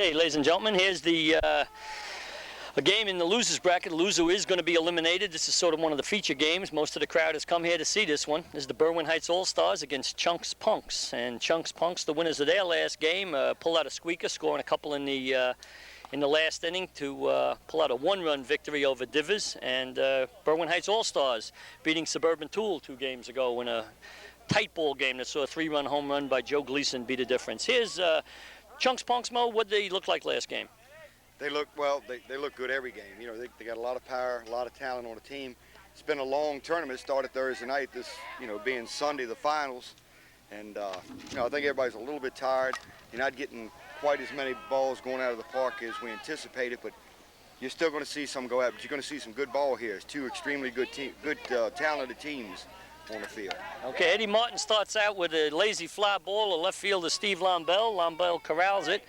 Okay, ladies and gentlemen, here's a game in the losers bracket. The loser is going to be eliminated. This is sort of one of the feature games. Most of the crowd has come here to see this one. This is the Berwyn Heights All-Stars against Chunks Punks. And Chunks Punks, the winners of their last game, pulled out a squeaker, scoring a couple in the last inning to pull out a one-run victory over Divers. And Berwyn Heights All-Stars beating Suburban Tool 2 games ago in a tight ball game that saw a 3-run home run by Joe Gleason be the difference. Here's Chunks Punks, Mo. What did they look like last game? They look, well, they look good every game. You know, they got a lot of power, a lot of talent on the team. It's been a long tournament. It started Thursday night, this, you know, being Sunday, the finals. And, you know, I think everybody's a little bit tired. You're not getting quite as many balls going out of the park as we anticipated, but you're still going to see some go out. But you're going to see some good ball here. It's 2 extremely good, talented teams on the field. Okay, Eddie Martin starts out with a lazy fly ball. The left fielder Steve Lombell. Lombell corrals it.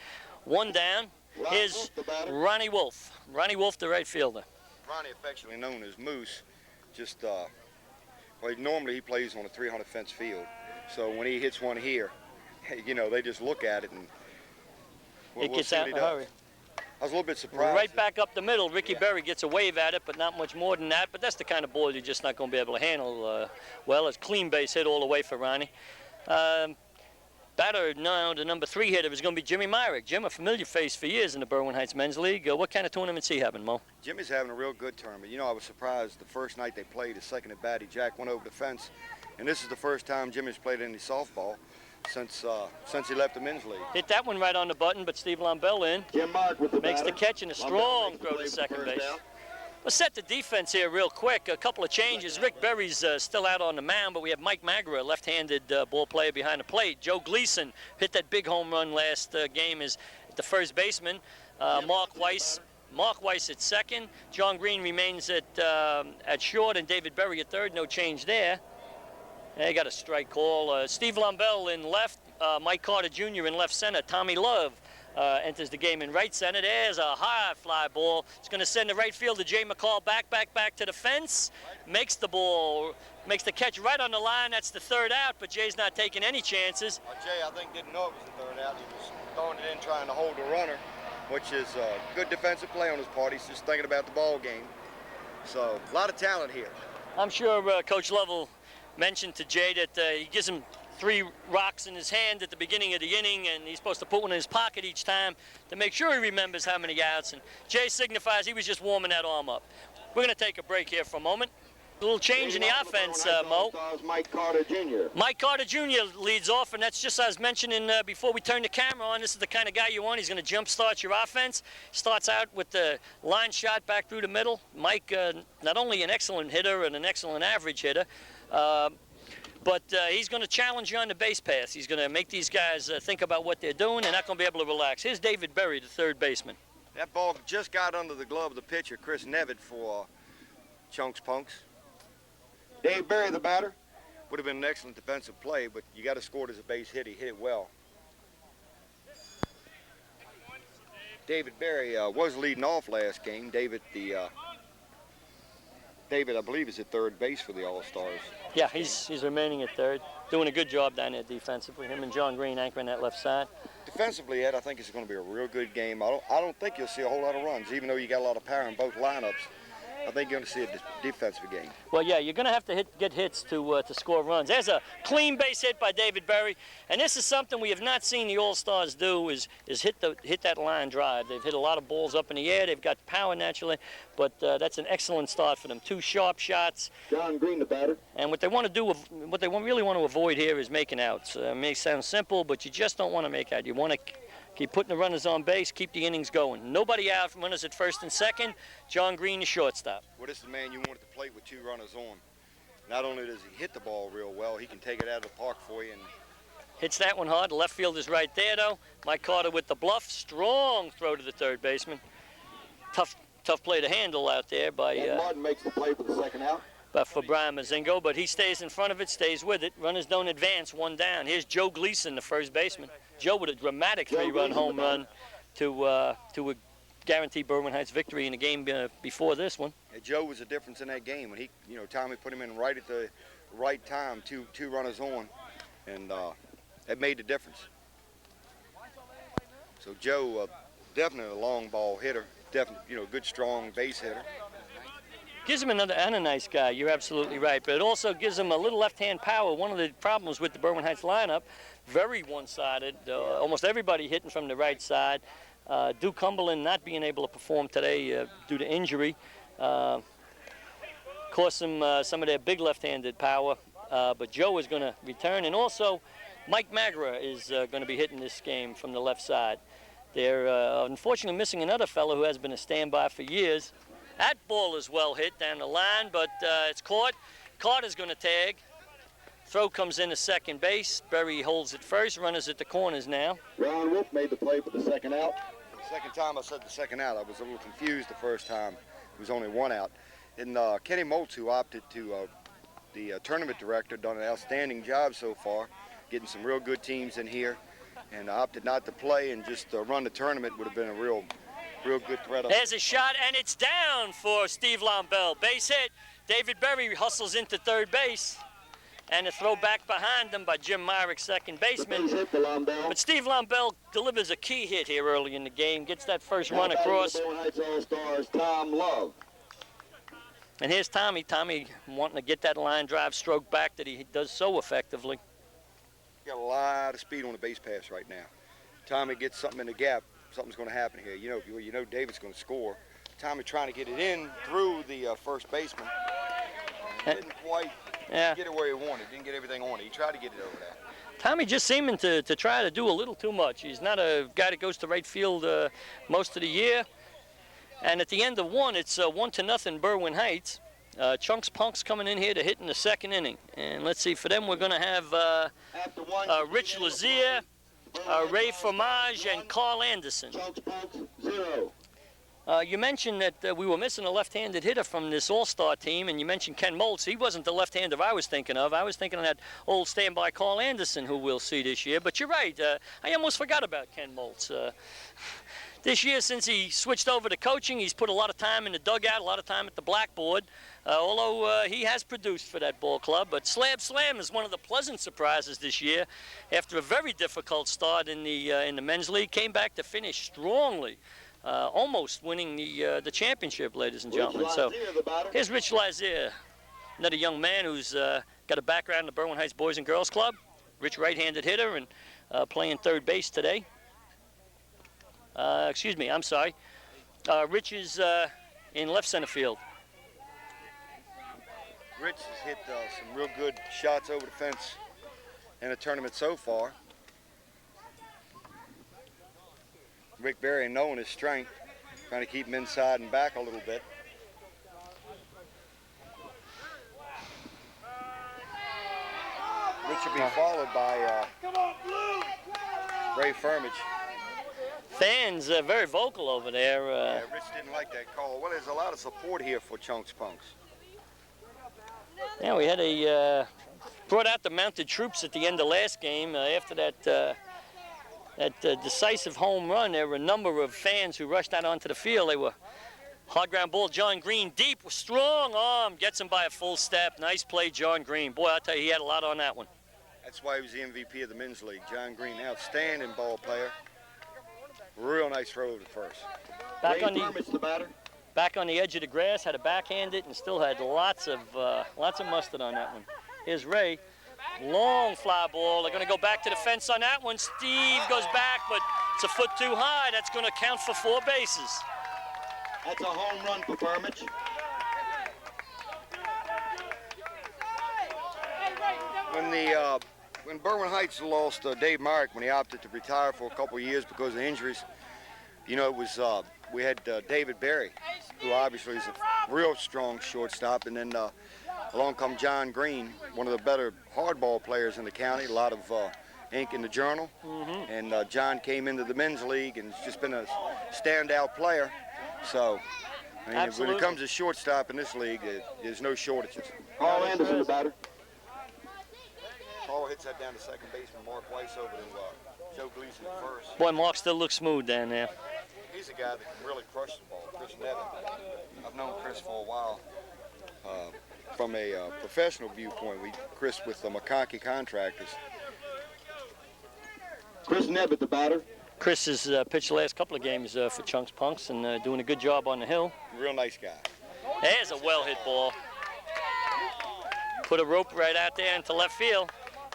1 down. Here's Ronnie Wolf. Ronnie Wolf, the right fielder. Ronnie, affectionately known as Moose, just, well, normally he plays on a 300 fence field. So when he hits one here, you know, they just look at it and it gets out in a hurry. I was a little bit surprised. Right back up the middle. Ricky Berry gets a wave at it, but not much more than that. But that's the kind of ball you're just not going to be able to handle well. It's clean base hit all the way for Ronnie. Batter now, the number 3 hitter is going to be Jimmy Myrick. Jim, a familiar face for years in the Berwyn Heights Men's League. What kind of tournament's he having, Mo? Jimmy's having a real good tournament. You know, I was surprised the first night they played, his second at bat, Jack went over the fence. And this is the first time Jimmy's played any softball since he left the men's league. Hit that one right on the button, but Steve Lombell in. Jim Mark with the makes batter. The catch and a strong throw to second base. Let's set the defense here real quick. A couple of changes. Rick Berry's still out on the mound, but we have Mike Magra, left-handed ball player behind the plate. Joe Gleason hit that big home run last game as the first baseman. Mark Weiss at second. John Green remains at short, and David Berry at third. No change there. They got a strike call. Steve Lombell in left. Mike Carter Jr. in left center. Tommy Love enters the game in right center. There's a high fly ball. It's going to send the right fielder Jay McCall back to the fence. Makes the catch right on the line. That's the 3rd out, but Jay's not taking any chances. Jay, I think, didn't know it was the 3rd out. He was throwing it in, trying to hold the runner, which is a good defensive play on his part. He's just thinking about the ball game. So, a lot of talent here. I'm sure Coach Lovell mentioned to Jay that he gives him 3 rocks in his hand at the beginning of the inning, and he's supposed to put one in his pocket each time to make sure he remembers how many outs. And Jay signifies he was just warming that arm up. We're going to take a break here for a moment. A little change in the offense, Mo. Mike Carter Jr. Mike Carter Jr. leads off, and that's just as I was mentioning before we turned the camera on. This is the kind of guy you want. He's going to jumpstart your offense. Starts out with the line shot back through the middle. Mike, not only an excellent hitter and an excellent average hitter, but he's going to challenge you on the base pass. He's going to make these guys think about what they're doing. They're not going to be able to relax. Here's David Berry, the 3rd baseman. That ball just got under the glove of the pitcher, Chris Nevitt, for Chunks Punks. Dave Berry, the batter. Would have been an excellent defensive play, but you got to score it as a base hit. He hit it well. David Berry was leading off last game. David, I believe, is at 3rd base for the All-Stars. Yeah, he's remaining at 3rd. Doing a good job down there defensively. Him and John Green anchoring that left side. Defensively, Ed, I think it's going to be a real good game. I don't think you'll see a whole lot of runs, even though you got a lot of power in both lineups. I think you're going to see a defensive game. Well, yeah, you're going to have to get hits to score runs. There's a clean base hit by David Berry, and this is something we have not seen the All-Stars do is hit that line drive. They've hit a lot of balls up in the air. They've got power naturally, but that's an excellent start for them. 2 sharp shots. John Green, the batter. And what they want to do, what they really want to avoid here is making outs. It may sound simple, but you just don't want to make out. You want to keep putting the runners on base, keep the innings going. Nobody out, runners at 1st and 2nd. John Green, the shortstop. Well, this is the man you want at the plate with 2 runners on. Not only does he hit the ball real well, he can take it out of the park for you. And hits that one hard. The left fielder's right there, though. Mike Carter with the bluff. Strong throw to the 3rd baseman. Tough play to handle out there by Martin makes the play for the 2nd out. But for Brian Mazingo, but he stays in front of it, stays with it. Runners don't advance, 1 down. Here's Joe Gleason, the 1st baseman. Joe with a dramatic 3-run home run to guarantee Berwyn Heights victory in the game before this one. And Joe was the difference in that game when he, Tommy put him in right at the right time, two runners on, and it made the difference. So Joe, definitely a long ball hitter. Definitely, you know, good, strong base hitter. Gives him another and a nice guy. You're absolutely right. But it also gives him a little left-hand power. One of the problems with the Berwyn Heights lineup, very one-sided. Almost everybody hitting from the right side. Duke Cumberland not being able to perform today due to injury. Cost them some of their big left-handed power. But Joe is going to return. And also, Mike Magra is going to be hitting this game from the left side. They're unfortunately missing another fellow who has been a standby for years. That ball is well hit down the line, but it's caught. Carter's going to tag. Throw comes in to second base. Berry holds it first. Runners at the corners now. Ron Wolf made the play for the second out. The second time I said the second out, I was a little confused the first time. It was only one out. And Kenny Moltz, who opted to, the tournament director, done an outstanding job so far, getting some real good teams in here. And opted not to play and just run the tournament would have been a real good threat. There's a shot, and it's down for Steve Lombell. Base hit. David Berry hustles into third base. And a throw back behind him by Jim Myrick, second baseman. But Steve Lombell delivers a key hit here early in the game, gets that first run across. Berwyn Heights All-Stars, Tom Love. And here's Tommy. Tommy wanting to get that line drive stroke back that he does so effectively. Got a lot of speed on the base pass right now. Tommy gets something in the gap, something's going to happen here. You know David's going to score. Tommy trying to get it in through the first baseman. Didn't quite get it where he wanted. Didn't get everything on it. He tried to get it over there. Tommy just seeming to try to do a little too much. He's not a guy that goes to right field most of the year. And at the end of one, it's 1-0 Berwyn Heights. Chunks Punks coming in here to hit in the second inning. And let's see, for them we're going to have Rich Lazier, Ray Fromage, and Carl Anderson. Chunks Punks, 0. You mentioned that we were missing a left-handed hitter from this all-star team, and you mentioned Ken Moltz. He wasn't the left-hander I was thinking of. I was thinking of that old standby Carl Anderson who we'll see this year. But you're right. I almost forgot about Ken Moltz. This year, since he switched over to coaching, he's put a lot of time in the dugout, a lot of time at the blackboard, although he has produced for that ball club. But Slab Slam is one of the pleasant surprises this year. After a very difficult start in the men's league, came back to finish strongly, almost winning the championship, ladies and gentlemen. So here's Rich Lazier, another young man who's got a background in the Berwyn Heights Boys and Girls Club. Rich right-handed hitter and playing third base today. Excuse me, I'm sorry. Rich is in left center field. Rich has hit some real good shots over the fence in the tournament so far. Rick Berry, knowing his strength, trying to keep him inside and back a little bit. Rich will be followed by Ray Firmage. Fans very vocal over there. Yeah, Rich didn't like that call. Well, there's a lot of support here for Chunks Punks. Yeah, we had brought out the mounted troops at the end of last game. After that decisive home run, there were a number of fans who rushed out onto the field. They were hard ground ball. John Green deep, strong arm, gets him by a full step. Nice play, John Green. Boy, I'll tell you, he had a lot on that one. That's why he was the MVP of the men's league. John Green, outstanding ball player. Real nice throw to first. Back on the edge of the grass, had a backhand it and still had lots of mustard on that one. Here's Ray. Long fly ball. They're going to go back to the fence on that one. Steve goes back, but it's a foot too high. That's going to count for 4 bases. That's a home run for Firmage. When Berwyn Heights lost Dave Myrick when he opted to retire for a couple of years because of injuries, you know, it was we had David Berry, who obviously is a real strong shortstop, and then along come John Green, one of the better hardball players in the county, a lot of ink in the journal. And John came into the men's league and has just been a standout player. So, I mean, when it comes to shortstop in this league, there's no shortages. Carl Anderson, the batter. Paul hits that down to second baseman Mark Weiss over to Joe Gleason at first. Boy, Mark still looks smooth down there. He's a guy that can really crush the ball, Chris Nevin. I've known Chris for a while. From a professional viewpoint, Chris with the McConkey Contractors. Chris Nevitt, the batter. Chris has pitched the last couple of games for Chunks Punks and doing a good job on the hill. Real nice guy. There's a well-hit ball. Put a rope right out there into left field.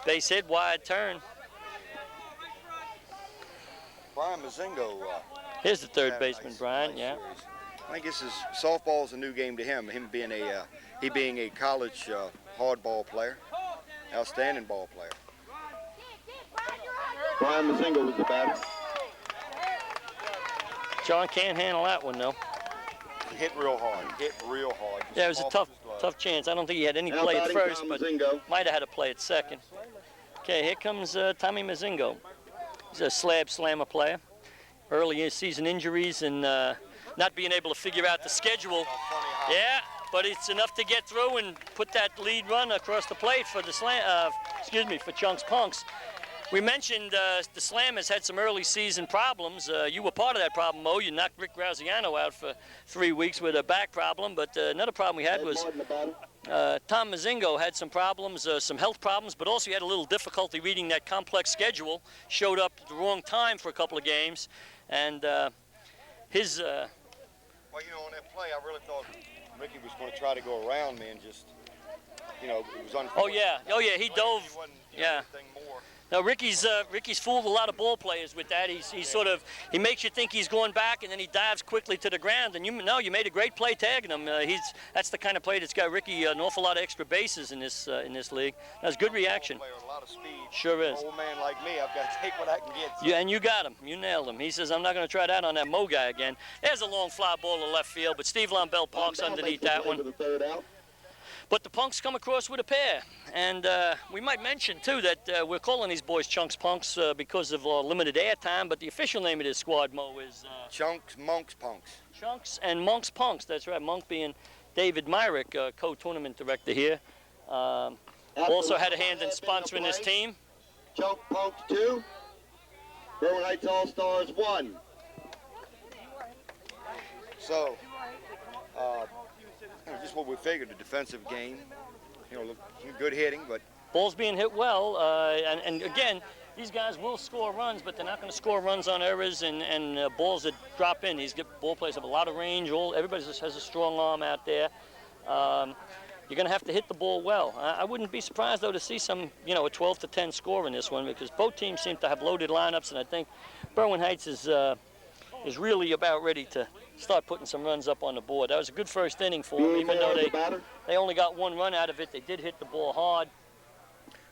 Base hit, wide turn. Brian Mazingo. Here's the third baseman, Brian. Yeah. Series. I think this is softball's a new game to him. Him being a college hardball player, outstanding ball player. Brian Mazingo was the batter. John can't handle that one though. Hit real hard. Yeah, it was a tough chance. I don't think he had any Now play at batting first, Tom but Mazingo. might have had a play at second. Okay, here comes Tommy Mazingo. He's a slab slammer player. Early season injuries and not being able to figure out the schedule. Yeah, but it's enough to get through and put that lead run across the plate for the for Chunks Punks. We mentioned the Slam has had some early season problems. You were part of that problem, Mo. You knocked Rick Graziano out for 3 weeks with a back problem, but another problem we had was Tom Mazingo had some problems, some health problems, but also he had a little difficulty reading that complex schedule. Showed up at the wrong time for a couple of games, and his... Well, you know, on that play, I really thought Ricky was going to try to go around me and just, you know, it was unfortunate. Oh yeah, he dove. He wasn't, Yeah. anything more. Now Ricky's fooled a lot of ball players with that. He makes you think he's going back, and then he dives quickly to the ground. And you made a great play tagging him. That's the kind of play that's got Ricky an awful lot of extra bases in this league. That's a good reaction. Player with a lot of speed. Sure is. An old man like me, I've got to take what I can get. Yeah, and you got him. You nailed him. He says, I'm not going to try that on that Mo guy again. There's a long fly ball to left field, but Steve Lombell parks underneath that one. But the Punks come across with a pair. And we might mention, too, that we're calling these boys Chunks Punks because of limited air time, but the official name of this squad, Mo, is... Chunks, Monks, Punks. Chunks and Monks Punks. That's right, Monk being David Myrick, co-tournament director here. Also had a hand in sponsoring this team. Chunk Punks 2, Berwyn Heights All-Stars 1. So, just what we figured, a defensive game. You know, good hitting, but... Ball's being hit well, and again, these guys will score runs, but they're not going to score runs on errors and balls that drop in. These ball players have a lot of range. Everybody just has a strong arm out there. You're going to have to hit the ball well. I wouldn't be surprised, though, to see some, a 12-10 score in this one because both teams seem to have loaded lineups, and I think Berwyn Heights is really about ready to start putting some runs up on the board. That was a good first inning for them, even though they only got one run out of it. They did hit the ball hard.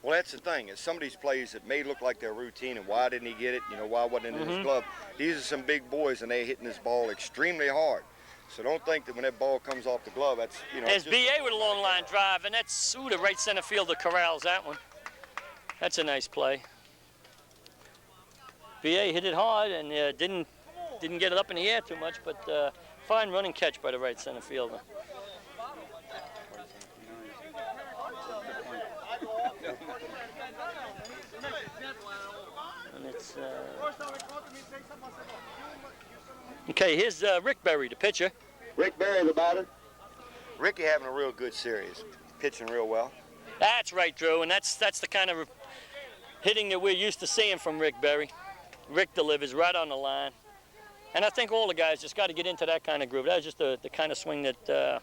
Well, that's the thing. Is some of these plays that may look like they're routine, and why didn't he get it? Why wasn't it in his glove? These are some big boys, and they're hitting this ball extremely hard. So don't think that when that ball comes off the glove, that's, There's B.A. with a long line drive, and that's the right center fielder corrals that one. That's a nice play. B.A. hit it hard and didn't get it up in the air too much, but fine running catch by the right center fielder. And it's okay. Here's Rick Berry, the pitcher. Rick Berry, the batter. Ricky having a real good series, pitching real well. That's right, Drew, and that's the kind of hitting that we're used to seeing from Rick Berry. Rick delivers right on the line. And I think all the guys just got to get into that kind of groove. That's just the kind of swing that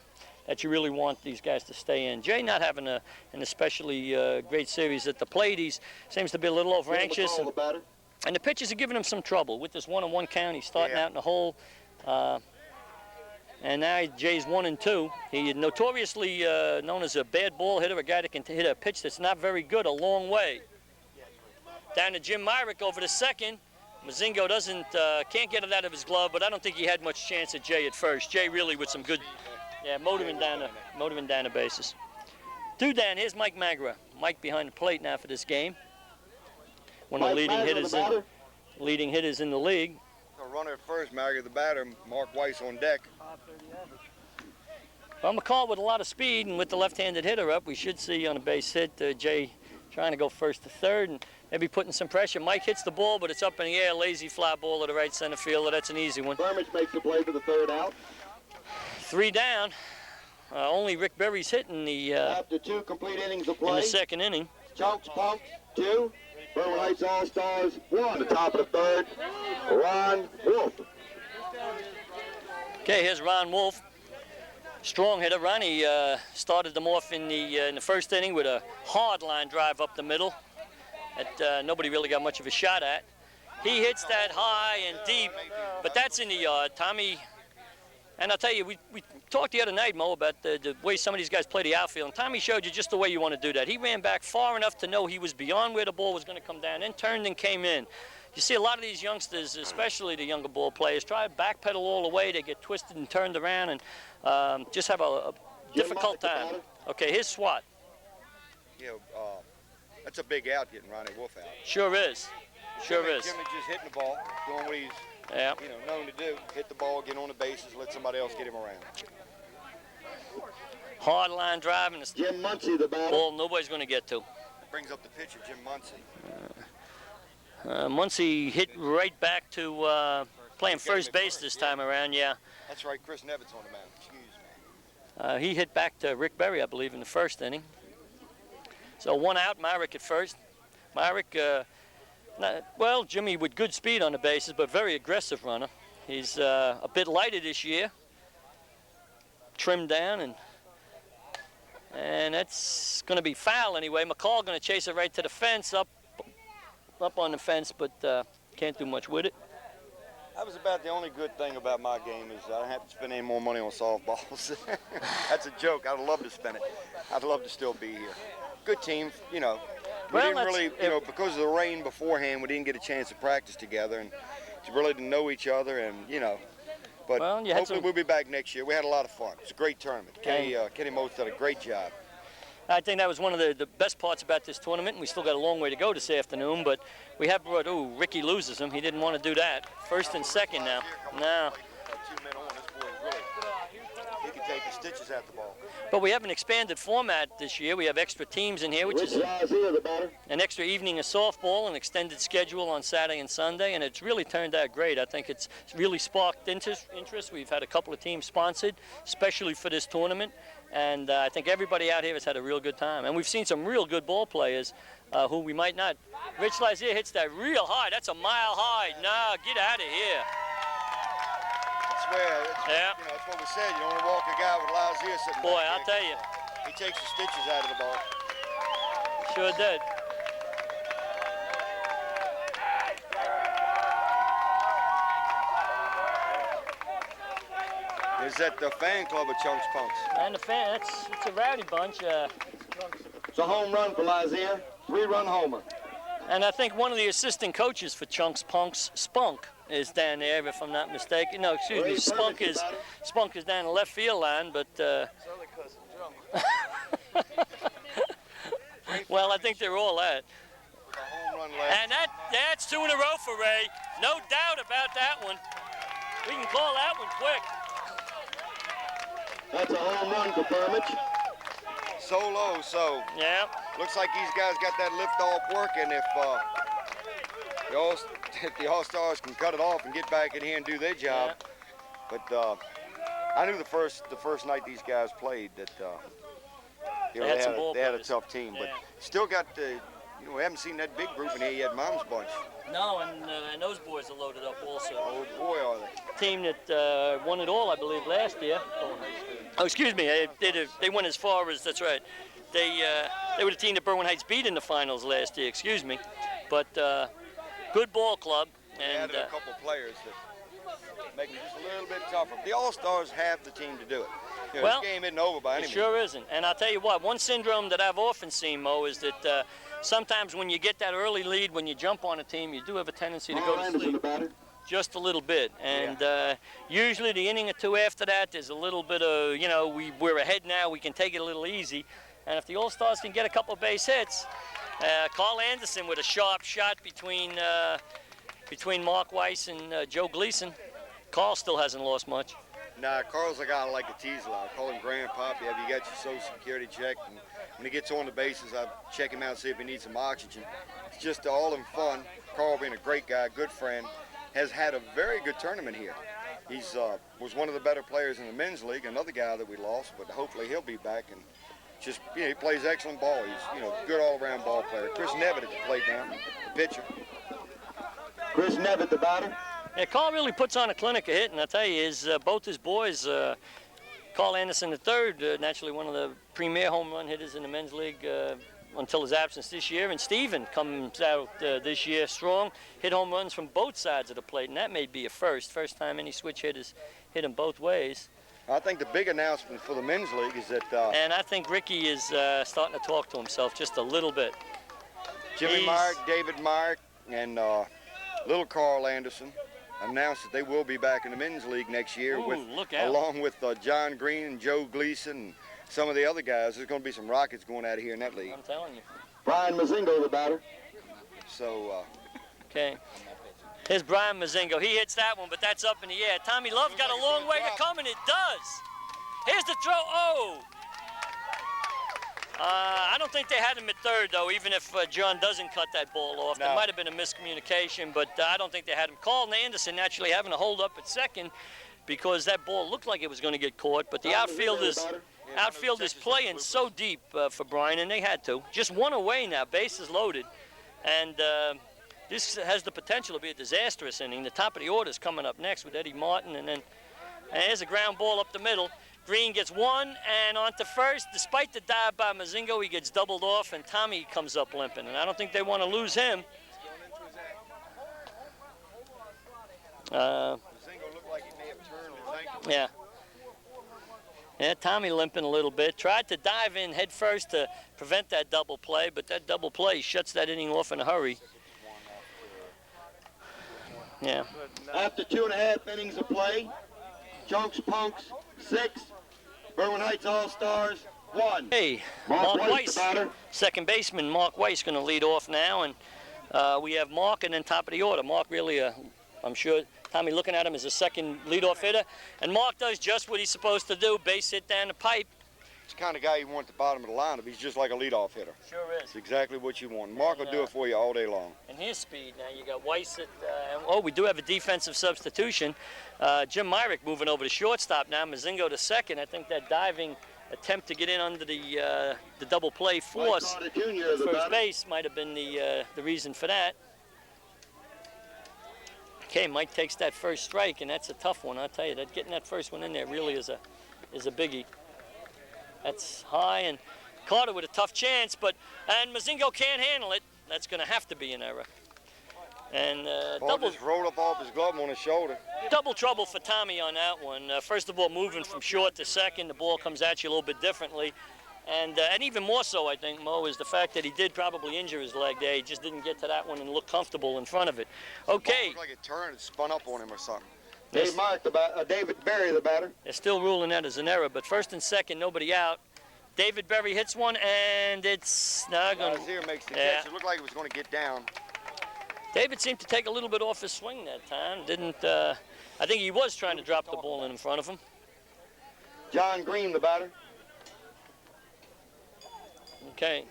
you really want these guys to stay in. Jay not having an especially great series at the plate. He seems to be a little over anxious. And the pitchers are giving him some trouble with this 1-on-1 count. He's starting out in the hole. And now Jay's 1-2. He is notoriously known as a bad ball hitter, a guy that can hit a pitch that's not very good a long way. Down to Jim Myrick over the second. Mazingo can't get it out of his glove, but I don't think he had much chance at Jay at first. Jay really with some good, motoring down the bases. Two down, here's Mike Magra. Mike behind the plate now for this game. One of the leading hitters in the league. A runner at first, Magra the batter, Mark Weiss on deck. Well, McCall with a lot of speed, and with the left-handed hitter up, we should see on a base hit Jay trying to go first to third and maybe putting some pressure. Mike hits the ball, but it's up in the air. Lazy fly ball to the right center fielder. That's an easy one. Burmage makes the play for the third out. 3 down. Only Rick Berry's hitting the after 2 complete innings of play in the second inning. Chunks Punks 2, Berwyn Heights All-Stars 1. The top of the third, Ron Wolf. Okay, here's Ron Wolf. Strong hitter. Ronnie started them off in the first inning with a hard line drive up the middle that nobody really got much of a shot at. He hits that high and deep, but that's in the yard. Tommy, and I'll tell you, we talked the other night, Mo, about the way some of these guys play the outfield, and Tommy showed you just the way you want to do that. He ran back far enough to know he was beyond where the ball was going to come down, then turned and came in. You see a lot of these youngsters, especially the younger ball players, try to backpedal all the way. They get twisted and turned around and just have a difficult time. Okay, here's Swat. Yeah, that's a big out getting Ronnie Wolf out. Sure is. Sure is. Jimmy just hitting the ball, doing what he's known to do. Hit the ball, get on the bases, let somebody else get him around. Hard line drive and Jim Muncie, the batter. Ball nobody's going to get to. Brings up the pitcher, Jim Muncie. Muncie hit right back to playing first base this time around, yeah. That's right, Chris Nevitt's on the mound, excuse me. He hit back to Rick Berry, I believe, in the first inning. So 1 out, Myrick at first. Myrick, well, Jimmy with good speed on the bases, but very aggressive runner. He's a bit lighter this year. Trimmed down, and that's going to be foul anyway. McCall going to chase it right to the fence, up on the fence, but can't do much with it. That was about the only good thing about my game is I don't have to spend any more money on softballs. That's a joke. I'd love to spend it. I'd love to still be here. Good team, you know. We didn't really, because of the rain beforehand, we didn't get a chance to practice together and to really to know each other and, But hopefully we'll be back next year. We had a lot of fun. It was a great tournament. Kenny Moats did a great job. I think that was one of the best parts about this tournament, and we still got a long way to go this afternoon, but we have brought, Ricky loses him. He didn't want to do that. First and second now. No. 2 men on, this boy really, he can take the stitches at the ball. But we have an expanded format this year. We have extra teams in here, which is an extra evening of softball, an extended schedule on Saturday and Sunday, and it's really turned out great. I think it's really sparked interest. We've had a couple of teams sponsored, especially for this tournament, and I think everybody out here has had a real good time. And we've seen some real good ball players who we might not. Rich Lazier hits that real high. That's a mile high. Nah, get out of here. That's what we said. You don't want to walk a guy with Lazier sitting Boy, back I'll tell you. He takes the stitches out of the ball. Sure did. Is that the fan club of Chunks Punks? And the fan, it's a rowdy bunch. It's a home run for Lazier, 3-run homer. And I think one of the assistant coaches for Chunks Punks, Spunk, is down there, if I'm not mistaken. No, excuse me, Spunk is down the left field line, but well, I think they're all that. And that's 2 in a row for Ray. No doubt about that one. We can call that one quick. That's a home run for Burmage. Solo, so yeah. Looks like these guys got that lift-off working. If the All-Stars can cut it off and get back in here and do their job. Yeah. But I knew the first night these guys played that they had a tough team. Yeah. But still got we haven't seen that big group in here yet, Mom's bunch. No, and those boys are loaded up also. Oh boy, are they. Team that won it all, I believe, last year. Oh, excuse me, they went as far as, that's right. They were the team that Berwyn Heights beat in the finals last year, excuse me. But good ball club. And added a couple players that make it just a little bit tougher. The All-Stars have the team to do it. This game isn't over by any means. It sure isn't. And I'll tell you what, one syndrome that I've often seen, Mo, is that sometimes when you get that early lead, when you jump on a team, you do have a tendency to go to sleep just a little bit. And usually the inning or two after that, there's a little bit of, we're ahead now, we can take it a little easy. And if the All-Stars can get a couple of base hits, Carl Anderson with a sharp shot between Mark Weiss and Joe Gleason. Carl still hasn't lost much. Nah, Carl's a guy I like to tease a lot. I call him Grandpop. Have you got your Social Security check? And when he gets on the bases, I check him out and see if he needs some oxygen. It's just all in fun. Carl being a great guy, good friend, has had a very good tournament here. He's was one of the better players in the men's league, another guy that we lost, but hopefully he'll be back. And just, you know, he plays excellent ball. He's, you know, good all-around ball player. Chris Nevitt at the plate now, the pitcher. Chris Nevitt, the batter. Yeah, Carl really puts on a clinic of hitting. I tell you, both his boys, Carl Anderson III, naturally one of the premier home run hitters in the men's league until his absence this year, and Steven comes out this year strong, hit home runs from both sides of the plate, and that may be a first time any switch hitters hit him both ways. I think the big announcement for the men's league is that and I think Ricky is starting to talk to himself just a little bit. Jimmy Myrick, David Myrick, and little Carl Anderson announced that they will be back in the men's league next year, along with John Green and Joe Gleason and some of the other guys. There's going to be some Rockets going out of here in that league. I'm telling you. Brian Mazingo, the batter. So, okay. Here's Brian Mazingo. He hits that one, but that's up in the air. Tommy Love's got a long way to come, and it does. Here's the throw. Oh! I don't think they had him at third, though, even if John doesn't cut that ball off. No. There might have been a miscommunication, but I don't think they had him. Carl Anderson actually having to hold up at second because that ball looked like it was going to get caught, but the outfield is playing so deep for Brian, and they had to. Just one away now, bases loaded, and this has the potential to be a disastrous inning. The top of the order is coming up next with Eddie Martin, and there's a ground ball up the middle. Green gets one and on to first. Despite the dive by Mazingo, he gets doubled off, and Tommy comes up limping, and I don't think they want to lose him. Mazingo looked like he may have turned his ankle. Yeah. Yeah, Tommy limping a little bit. Tried to dive in head first to prevent that double play, but that double play shuts that inning off in a hurry. Yeah. After 2.5 innings of play, Chokes Punks 6, Berwyn Heights All-Stars 1. Hey, Mark Weiss, second baseman Mark Weiss going to lead off now, and we have Mark and then top of the order. Mark really, I'm sure Tommy looking at him as a second leadoff hitter, and Mark does just what he's supposed to do, base hit down the pipe. It's the kind of guy you want at the bottom of the lineup. He's just like a leadoff hitter. Sure is. It's exactly what you want. Mark will do it for you all day long. And his speed now, you got Weiss at, we do have a defensive substitution. Jim Myrick moving over to shortstop now, Mazingo to second. I think that diving attempt to get in under the double play force at first base might have been the reason for that. Okay, Mike takes that first strike, and that's a tough one. I'll tell you, that getting that first one in there really is a biggie. That's high, and Carter with a tough chance, and Mazingo can't handle it. That's going to have to be an error. And just rolled up off his glove on his shoulder. Double trouble for Tommy on that one. First of all, moving from short to second, the ball comes at you a little bit differently. And even more so, I think, Mo, is the fact that he did probably injure his leg there. He just didn't get to that one and look comfortable in front of it. Okay. It looked like it turned and spun up on him or something. David Berry, the batter. They're still ruling that as an error, but first and second, nobody out. David Berry hits one, and it's not going to... Here makes the catch. It looked like it was going to get down. David seemed to take a little bit off his swing that time. I think he was trying to drop the ball in front of him. John Green, the batter. Okay.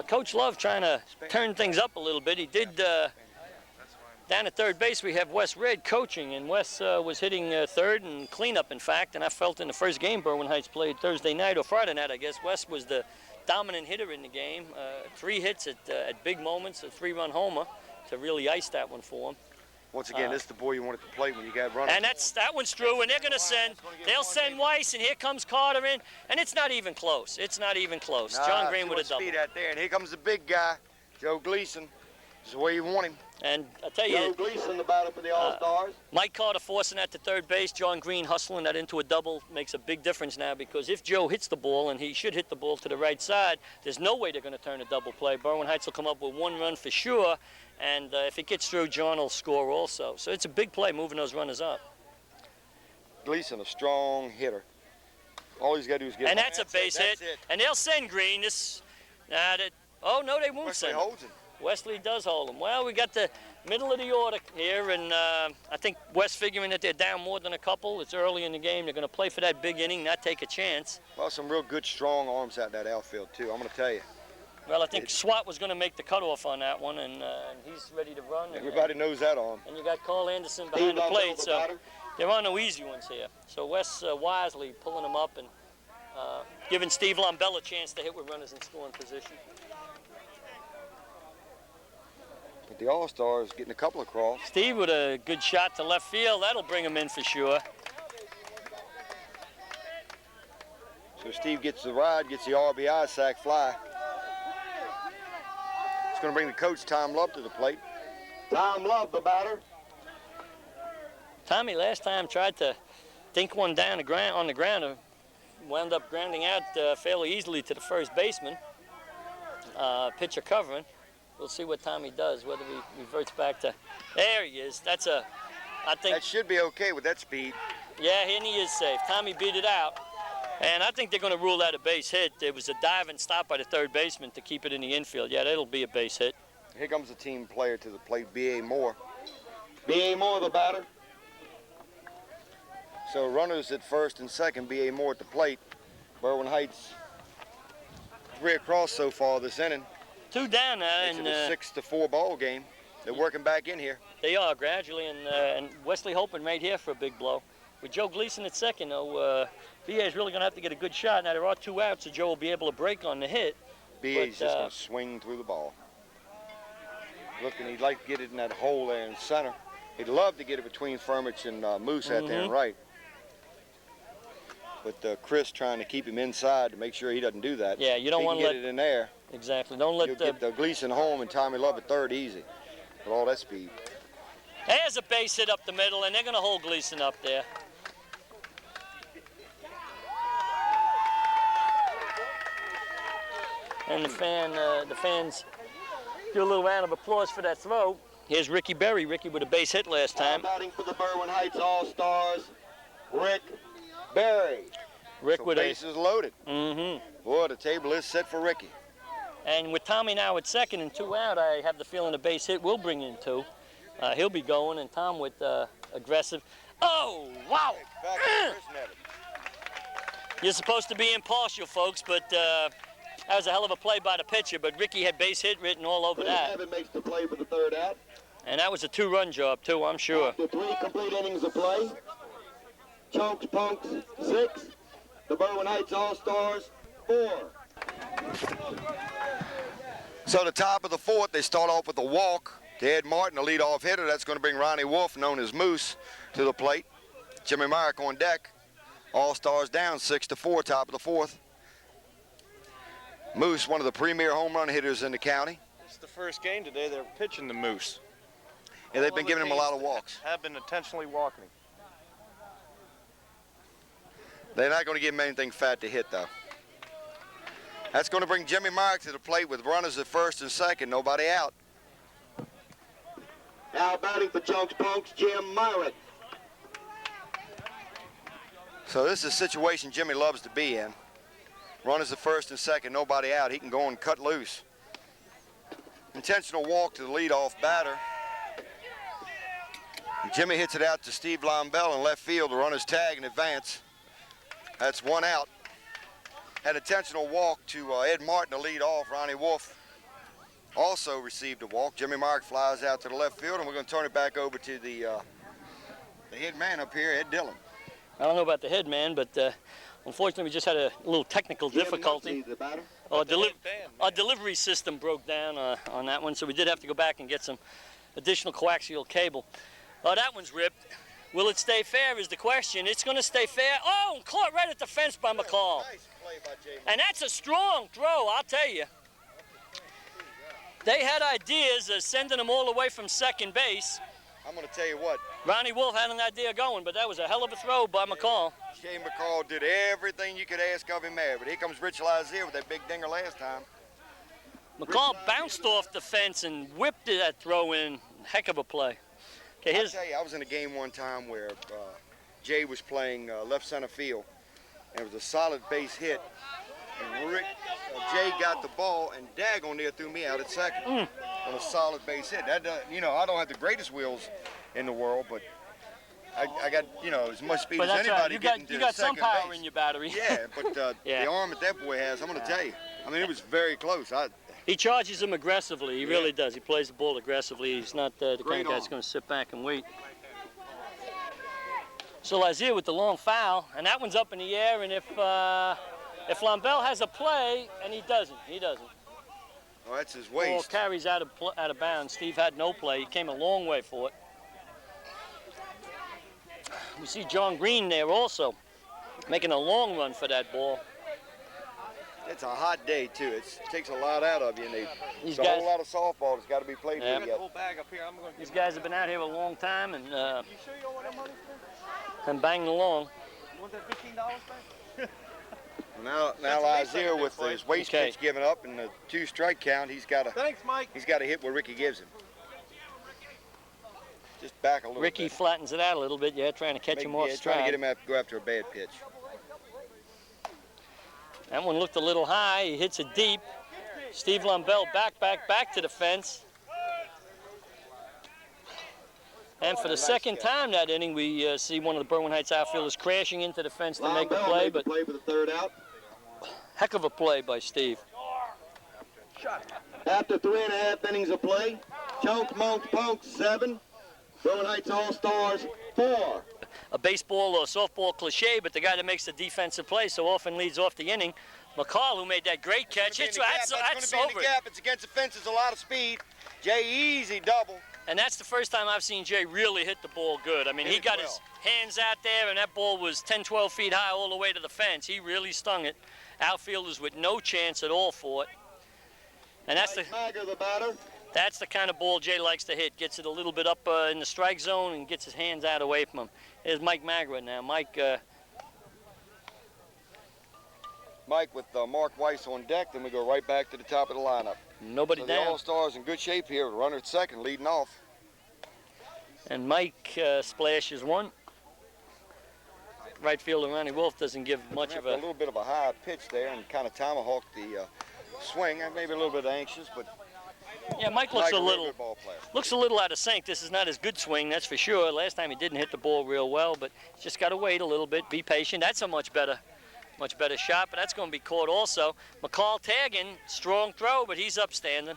Coach Love trying to turn things up a little bit. He did, down at third base, we have Wes Red coaching, and Wes was hitting third and cleanup, in fact, and I felt in the first game Berwyn Heights played Thursday night, or Friday night, I guess, Wes was the dominant hitter in the game. 3 hits at big moments, a 3-run homer to really ice that one for him. Once again, this is the boy you want at the plate when you got running. And that one's true, and they'll send Weiss, and here comes Carter in, and it's not even close. It's not even close. John Green with a double. Speed out there, and here comes the big guy, Joe Gleason. This is the way you want him. And I tell you, Joe Gleason, the batter for the All-Stars. Mike Carter forcing that to third base, John Green hustling that into a double makes a big difference now, because if Joe hits the ball, and he should hit the ball to the right side, there's no way they're going to turn a double play. Berwyn Heights will come up with 1 run for sure, and if it gets through, John will score also. So it's a big play moving those runners up. Gleason, a strong hitter. All he's got to do is get. And that's a base hit. And they'll send Green. Oh no, they won't send him. Holds him. Wesley does hold him. Well, we got the middle of the order here, and I think West figuring that they're down more than a couple. It's early in the game. They're going to play for that big inning, not take a chance. Well, some real good, strong arms out in that outfield, too. I'm going to tell you. Well, I think Swat was going to make the cutoff on that one, and he's ready to run. Everybody knows that arm. And you got Carl Anderson behind the plate, so there are no easy ones here. So Wes wisely pulling them up and giving Steve Lombell a chance to hit with runners in scoring position. But the All-Stars getting a couple across. Steve with a good shot to left field. That'll bring him in for sure. So Steve gets the ride, gets the RBI sac fly. It's going to bring the coach, Tom Love, to the plate. Tom Love, the batter. Tommy last time tried to dink one down on the ground and wound up grounding out fairly easily to the first baseman. Pitcher covering. We'll see what Tommy does, whether he reverts back to... There he is. I think... That should be okay with that speed. Yeah, and he is safe. Tommy beat it out. And I think they're going to rule that a base hit. There was a dive and stop by the third baseman to keep it in the infield. Yeah, that'll be a base hit. Here comes the team player to the plate, B.A. Moore. B.A. Moore, the batter. So runners at first and second, B.A. Moore at the plate. Berwyn Heights 3 across so far this inning. 2 down now. It's a 6-4 ball game. They're working back in here. They are gradually, and Wesley hoping right here for a big blow. With Joe Gleason at second, though, B.A. is really going to have to get a good shot. Now, there are 2 outs, so Joe will be able to break on the hit. B.A.'s just going to swing through the ball. Looking, he'd like to get it in that hole there in center. He'd love to get it between Firmich and Moose out there and right. But Chris trying to keep him inside to make sure he doesn't do that. Yeah, you don't want to let it in there. Exactly. Don't let You'll get the Gleason home and Tommy Love at third easy with all that speed. There's a base hit up the middle, and they're going to hold Gleason up there. And the fans do a little round of applause for that throw. Here's Ricky Berry. Ricky with a base hit last time. Batting for the Berwyn Heights All-Stars, Rick Berry. Rick so with bases loaded. Mm-hmm. Boy, the table is set for Ricky. And with Tommy now at second and 2 out, I have the feeling a base hit will bring in 2. He'll be going, and Tom with aggressive. Oh, wow! You're supposed to be impartial, folks, but that was a hell of a play by the pitcher. But Ricky had base hit written all over that. Evan makes the play for the 3rd out. And that was a 2-run job, too, I'm sure. After 3 complete innings of play, Chokes Punks 6, the Berwyn Heights All-Stars 4. So the top of the 4th, they start off with a walk to Ed Martin, the leadoff hitter. That's going to bring Ronnie Wolf, known as Moose, to the plate. Jimmy Myrick on deck. All-Stars down 6-4, top of the 4th. Moose, one of the premier home run hitters in the county. It's the first game today they're pitching the Moose. Yeah, they've been giving him a lot of walks. Have been intentionally walking him. They're not going to give him anything fat to hit, though. That's going to bring Jimmy Myrick to the plate with runners at first and second, nobody out. Now batting for Chokes Punks, Jim Myrick. So this is a situation Jimmy loves to be in. Runners at first and second, nobody out. He can go and cut loose. Intentional walk to the leadoff batter. Jimmy hits it out to Steve Lombell in left field. The runners tag and advance. That's 1 out. An intentional walk to Ed Martin to lead off. Ronnie Wolf also received a walk. Jimmy Myrick flies out to the left field, and we're going to turn it back over to the head man up here, Ed Dillon. I don't know about the head man, but unfortunately we just had a little technical difficulty. Our delivery system broke down on that one, so we did have to go back and get some additional coaxial cable. That one's ripped. Will it stay fair is the question. It's going to stay fair. Oh, caught right at the fence by McCall. Nice play by Jay. And that's a strong throw, I'll tell you. They had ideas of sending them all the way from second base. I'm going to tell you what. Ronnie Wolf had an idea going, but that was a hell of a throw by McCall. Jay McCall did everything you could ask of him there, but here comes Rich Lazier with that big dinger last time. McCall bounced off the fence and whipped that throw in. Heck of a play. Okay, I'll tell you, I was in a game one time where Jay was playing left center field, and it was a solid base hit. And Jay got the ball, and daggone near threw me out at second on a solid base hit. That, you know, I don't have the greatest wheels in the world, but I got, you know, as much speed as anybody getting to you got some second power base. in your battery. Yeah, but Yeah. the arm that boy has, I'm going to tell you. I mean, it was very close. He charges him aggressively. He really does. He plays the ball aggressively. He's not the kind of guy that's arm. going to sit back and wait. So Lazier with the long foul, and that one's up in the air. And if Lambell has a play, and he doesn't. Oh, that's his Ball waist. carries out of bounds. Steve had no play. He came a long way for it. We see John Green there also, making a long run for that ball. It's a hot day too. It takes a lot out of you, and These there's a guys- whole lot of softball that's got to be played Yeah. with yet. Whole bag up here. I'm going to These guys have been out here a long time and You sure you don't want that money, man? banging along. You want that $15 back? Now That's Lazier amazing. with his waist Okay. pitch giving up and the 2-strike count, he's got Thanks, Mike. to hit what Ricky gives him. Just back a little Ricky bit. flattens it out a little bit, trying to catch him off Trying to stride. get him to go after a bad pitch. That one looked a little high. He hits it deep. Steve Lambell back to the fence. And for the second time that inning, we see one of the Berwyn Heights outfielders crashing into the fence to make the Lambell play, made the but play for the third out. heck of a play by Steve. After 3.5 innings of play, Chunk Monk Punk 7, Berwyn Heights All-Stars 4. A baseball or softball cliche, but the guy that makes the defensive play so often leads off the inning. McCall, who made that great catch, hits that's going to be in over the it. gap. It's against the fence. It's a lot of speed. Jay, easy double. And that's the first time I've seen Jay really hit the ball good. I mean, he Hit it got well. his hands out there, and that ball was 10, 12 feet high all the way to the fence. He really stung it. Outfielders with no chance at all for it. And that's Magger, the batter. that's the kind of ball Jay likes to hit. Gets it a little bit up in the strike zone and gets his hands out away from him. Here's Mike Magra now. Mike, Mike with Mark Weiss on deck, then we go right back to the top of the lineup. nobody So the down. All-Stars in good shape here. Runner at second, leading off. And Mike splashes one. Right fielder Ronnie Wolf doesn't give much of a a... little bit of a high pitch there and kind of tomahawked the swing. Maybe a little bit anxious, but Yeah, Mike looks a real little... good ball player. Looks a little out of sync. This is not his good swing, that's for sure. Last time he didn't hit the ball real well, but just got to wait a little bit, be patient. That's a much better shot, but that's going to be caught also. McCall tagging, strong throw, but he's upstanding.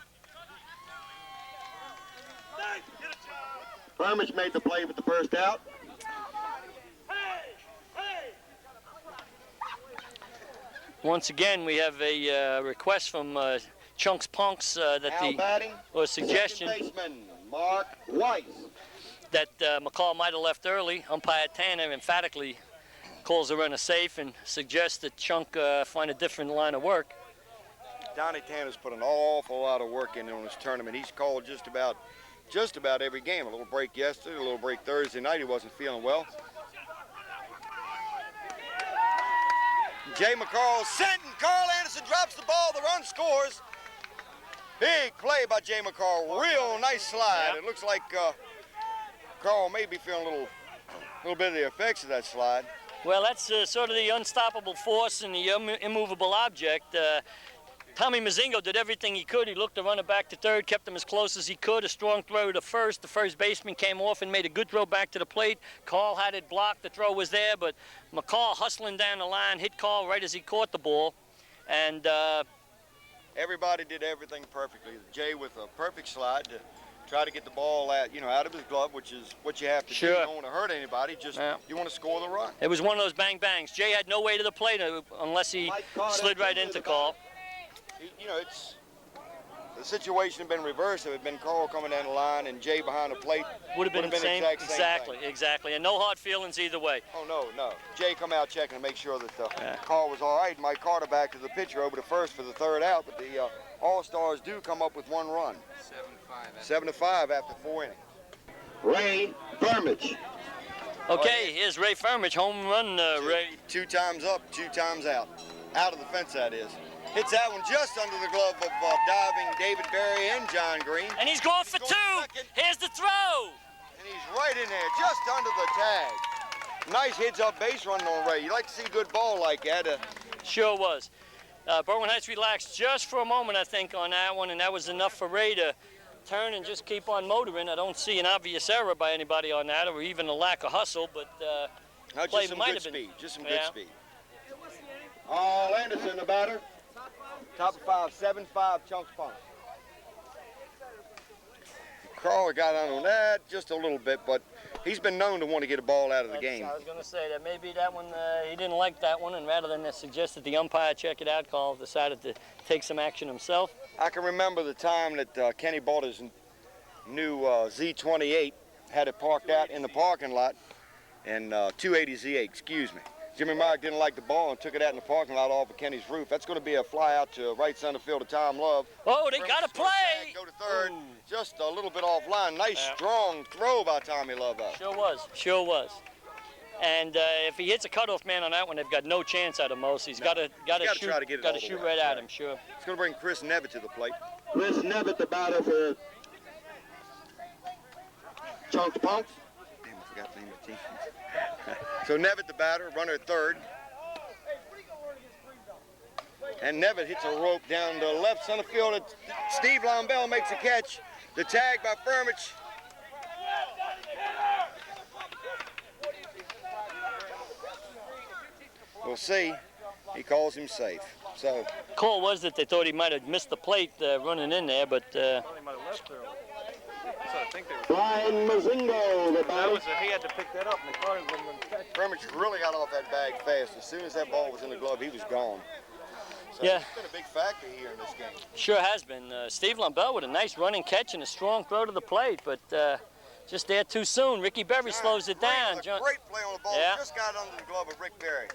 Firmich made the play with the first out. Once again, we have a request from Chunks Punks Now that batting, or a suggestion second baseman, Mark Weiss. that McCall might have left early. Umpire Tanner emphatically calls the runner safe and suggests that Chunk find a different line of work. Donnie Tanner's put an awful lot of work in on this tournament. He's called just about every game. A little break yesterday, a little break Thursday night. He wasn't feeling well. Jay McCall sent, and Carl Anderson drops the ball. The run scores. Big play by Jay McCall. Real nice slide. Yeah. It looks like Carl may be feeling a little bit of the effects of that slide. Well, that's sort of the unstoppable force and the immovable object. Tommy Mazingo did everything he could. He looked the runner back to third, kept him as close as he could. A strong throw to first. The first baseman came off and made a good throw back to the plate. Carl had it blocked. The throw was there, but McCall hustling down the line hit Carl right as he caught the ball. And Everybody did everything perfectly. Jay with a perfect slide to try to get the ball out of his glove, which is what you have to do. Sure. You don't want to hurt anybody. Just Yeah. you want to score the run. it was one of those bang bangs. Jay had no way to the plate unless he Mike Carter slid right to into the Carl. It's the situation had been reversed. It had been Carl coming down the line and Jay behind the plate. Would have been the same. exact same thing. Exactly. And no hard feelings either way. Oh no. Jay come out checking to make sure that the Yeah. call was all right. Mike Carter back to the pitcher over to first for the third out, but the All-Stars do come up with one run. 7-5 after 4 innings. Ray Firmich. Okay, here's Ray Firmich, home run, Ray. 2 times up, 2 times out. Out of the fence, that is. Hits that one just under the glove of diving David Berry and John Green. And he's going for going two. second. Here's the throw. And he's right in there, just under the tag. Nice heads-up base running on Ray. You like to see a good ball like that. Sure was. Berwyn Heights relaxed just for a moment, I think, on that one, and that was enough for Ray to turn and just keep on motoring. I don't see an obvious error by anybody on that, or even a lack of hustle, but play Just some might good have been. speed. Just some Yeah. good speed. Al Anderson, the batter. Top of 5, 7-5, Chunks Punk. Crawler got on that just a little bit, but he's been known to want to get a ball out of the game. I was going to say that maybe that one, he didn't like that one, and rather than suggest that the umpire check it out call, decided to take some action himself. I can remember the time that Kenny bought his new Z28, had it parked out in the parking lot, and 280 Z8, excuse me. Jimmy Mark didn't like the ball and took it out in the parking lot off of Kenny's roof. That's going to be a fly out to right center field to Tom Love. Oh, they got to play. Go to third, just a little bit offline. Nice, strong throw by Tommy Love out. Sure was, sure was. And if he hits a cutoff man on that one, they've got no chance out of most. He's got to shoot right at him, sure. It's going to bring Chris Nevitt to the plate. Chris Nevitt, the batter for Chunks Punks. Damn, I forgot the name of the team. So Nevitt, the batter, runner at third. And Nevitt hits a rope down the left center field. Steve Lombell makes a catch. The tag by Firmich. We'll see. He calls him safe. So call was that they thought he might have missed the plate running in there, but I thought he might have left early. That's what I think they were. Brian Mozingo, the batter. He had to pick that up, and the car wasn't going to catch it. Firmich really got off that bag fast. As soon as that ball was in the glove, he was gone. So yeah, it's been a big factor here in this game. Sure has been. Steve Lombell with a nice running catch and a strong throw to the plate, but just there too soon. Ricky Berry slows it down. Great play on the ball. Yeah. Just got under the glove of Rick Berry.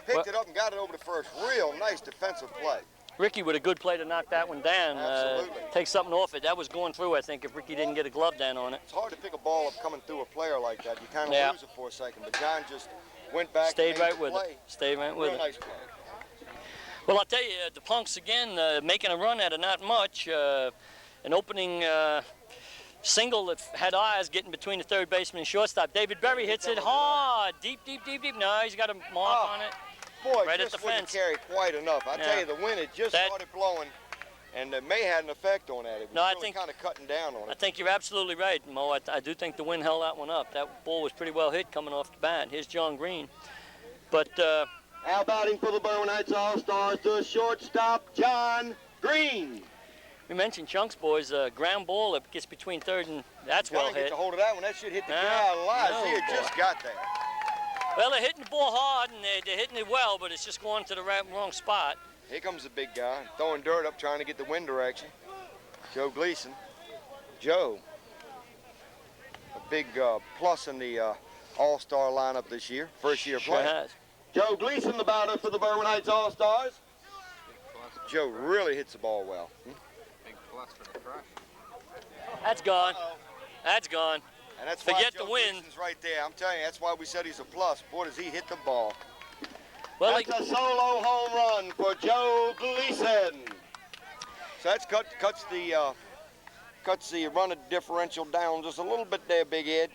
Picked it up and got it over to first. Real nice defensive play. Ricky with a good play to knock that one down. Absolutely. Take something off it. That was going through, I think, if Ricky didn't get a glove down on it. It's hard to pick a ball up coming through a player like that. You kind of lose it for a second, but John just went back Stayed and right with it. Stayed right with it. Nice play. Well, I'll tell you, the Punks again making a run at it, not much. An opening single that had eyes getting between the third baseman and shortstop. David Berry hits it hard, deep. No, he's got a mark on it. Boy, right just at the wouldn't fence. carry quite enough. I tell you, the wind had just started blowing, and it may have an effect on that. It was really kind of cutting down on it. I think you're absolutely right, Mo. I do think the wind held that one up. That ball was pretty well hit coming off the bat. Here's John Green. But Al batting for the Berwyn Heights All-Stars, the shortstop, John Green. We mentioned Chunks, boys. Ground ball that gets between third and that's well hit. Gets a hold of that one. That should hit the ground a lot. See, it just got there. Well, they're hitting the ball hard, and they're hitting it well, but it's just going to the wrong spot. Here comes the big guy, throwing dirt up, trying to get the wind direction. Joe Gleason. Joe, a big plus in the All-Star lineup this year, first year Sure playing. has. Joe Gleason, the batter for the Berwyn Heights All-Stars. Joe really hits the ball well. Big plus for the crush. That's gone. That's gone. And that's Forget why Joe the wind. Gleason's right there. I'm telling you, that's why we said he's a plus. Boy, does he hit the ball. Well, That's a solo home run for Joe Gleason. So that's cuts the running differential down just a little bit there, Big Ed.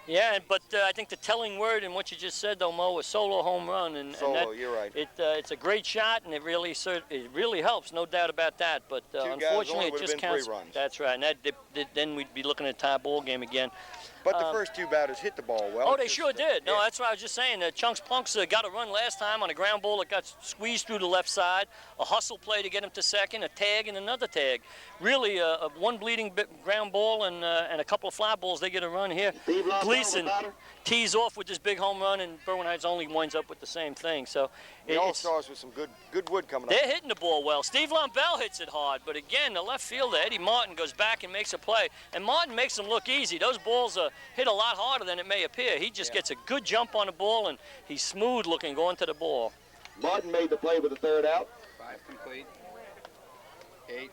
yeah, but I think the telling word in what you just said, though, Mo, was solo home run. Solo, you're right. It's a great shot, and it really helps, no doubt about that. But unfortunately, it just counts. 3 runs. That's right, and then we'd be looking at a tie ball game again. But the first two batters hit the ball well. Oh, they sure did. No, that's what I was just saying. Chunks Punks got a run last time on a ground ball that got squeezed through the left side, a hustle play to get him to second, a tag, and another tag. Really, one bleeding ground ball and a couple of fly balls, they get a run here. Gleason tees off with this big home run, and Berwyn Heights only winds up with the same thing. So the All-Stars with some good wood coming up. They're hitting the ball well. Steve Lombell hits it hard, but again, the left fielder, Eddie Martin, goes back and makes a play. And Martin makes them look easy. Those balls are hit a lot harder than it may appear. He just gets a good jump on the ball, and he's smooth looking going to the ball. Martin made the play with the third out. 5 complete. 8.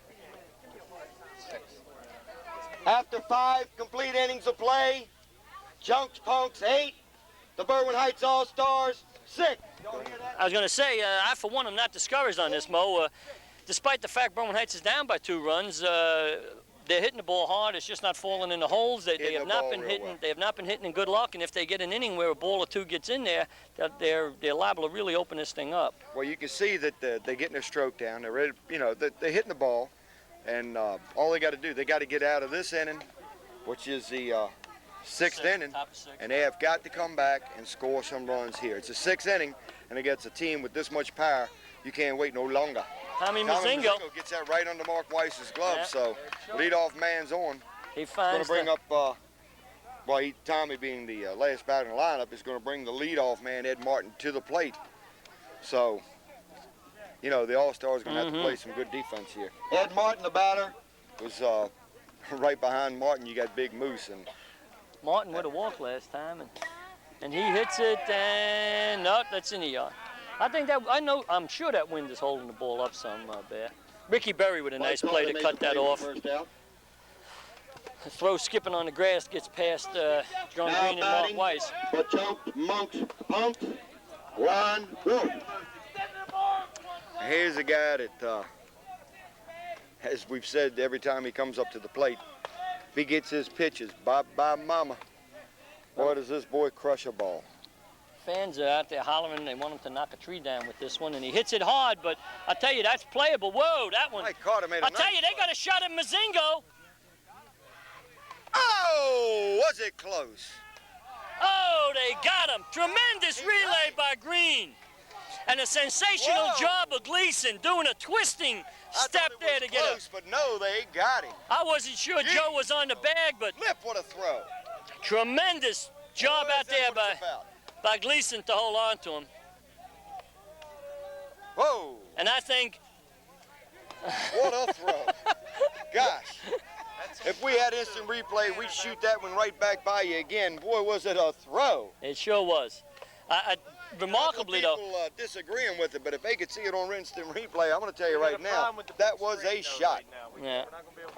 6. After 5 complete innings of play, Chunks Punks 8, the Berwyn Heights All-Stars 6. I was going to say, I for one am not discouraged on this, Mo. Despite the fact Berwyn Heights is down by 2 runs, they're hitting the ball hard. It's just not falling in the holes. They have not been hitting. Well. They have not been hitting in good luck. And if they get an inning where a ball or two gets in there, they're liable to really open this thing up. Well, you can see that they're getting their stroke down. They're ready. You know, they're hitting the ball, and all they got to do, they got to get out of this inning, which is the sixth inning, and they have got to come back and score some runs here. It's a 6th inning, and against a team with this much power, you can't wait no longer. Tommy Mozingo gets that right under Mark Weiss's glove, so leadoff man's on. He He's going finds to bring up, Tommy being the last batter in the lineup is going to bring the leadoff man, Ed Martin, to the plate. So, you know, the All-Stars going to have to play some good defense here. Ed Martin, the batter. Was right behind Martin, you got Big Moose. And Martin with a walk last time, and he hits it, and no, that's in the yard. I'm sure that wind is holding the ball up some, Bear. Ricky Berry with a nice play to cut that off. The throw skipping on the grass gets past John Green and Mark Weiss. For Chunks Punks, 1, go. Here's a guy that, as we've said, every time he comes up to the plate, if he gets his pitches, bye-bye mama. Boy, does this boy crush a ball. Fans are out there hollering. They want him to knock a tree down with this one, and he hits it hard, but I tell you, that's playable. Whoa, that one. Mike Carter made a I tell you, they got a shot at Mazingo. Oh, was it close? Oh, they got him. Tremendous relay by Green. And a sensational job of Gleason doing a twisting step there to get close, but no, they got him. I wasn't sure Joe was on the bag, but Flip, what a throw. tremendous job out there by Gleason to hold on to him. Whoa. And I think... What a throw. Gosh. If we had instant replay, we'd shoot that one right back by you again. Boy, was it a throw. It sure was. Remarkably, though. People disagreeing with it, but if they could see it on instant replay, I'm going to tell you right now, that was a shot. Yeah.